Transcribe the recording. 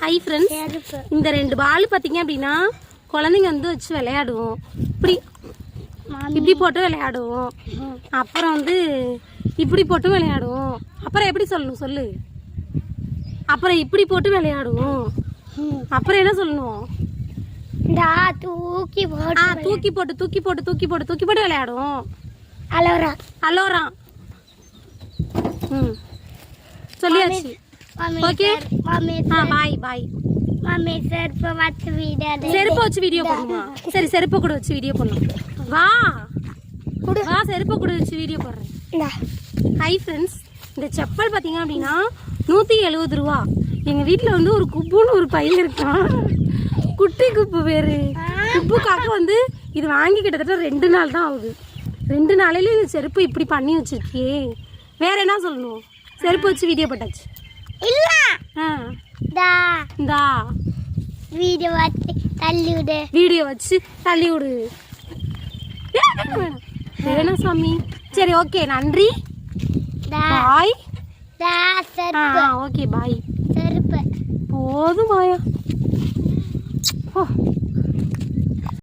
Hi friends, இந்த 2 பால் பார்த்தீங்க அப்படின்னா குழந்தைங்க வந்து வச்சு விளையாடுவோம். இப்படி போட்டு விளையாடுவோம். அப்புறம் வந்து இப்படி போட்டு விளையாடுவோம். அப்புறம் எப்படி சொல்லணும் சொல்லு? அப்புறம் இப்படி போட்டு விளையாடுவோம். அப்புறம் என்ன சொல்லணும்? தூக்கி போட்டு தூக்கி போட்டு தூக்கி போட்டு தூக்கி போட்டு விளையாடுவோம். அலோரா. சொல்லியாச்சு. ஓகே, பாய் பாய். செருப்பு வச்சு வீடியோ பண்ணுமா? சரி, செருப்பு கூட வச்சு வீடியோ பண்ணும். வா, செருப்பு கூட வச்சு வீடியோ போடுறேன். ஹை ஃப்ரெண்ட்ஸ், இந்த செப்பல் பார்த்தீங்க அப்படின்னா 170 ரூபா. எங்கள் வீட்டில் வந்து ஒரு குப்புன்னு ஒரு பையன் இருக்கான், குட்டி குப்பு பேர். குப்புக்காக வந்து இது வாங்கி கிட்டத்தட்ட 2 நாள் தான் ஆகுது. 2 நாளையில இந்த செருப்பு இப்படி பண்ணி வச்சிருக்கியே. வேற என்ன சொல்லணும்? செருப்பு வச்சு வீடியோ போட்டாச்சு. இந்தா வீடியோ வச்சு தள்ளி விடு. வேணாம் சாமி. சரி, ஓகே, நன்றி, பாய். ஓகே, பாய். செருப்பு போதும் மாயா.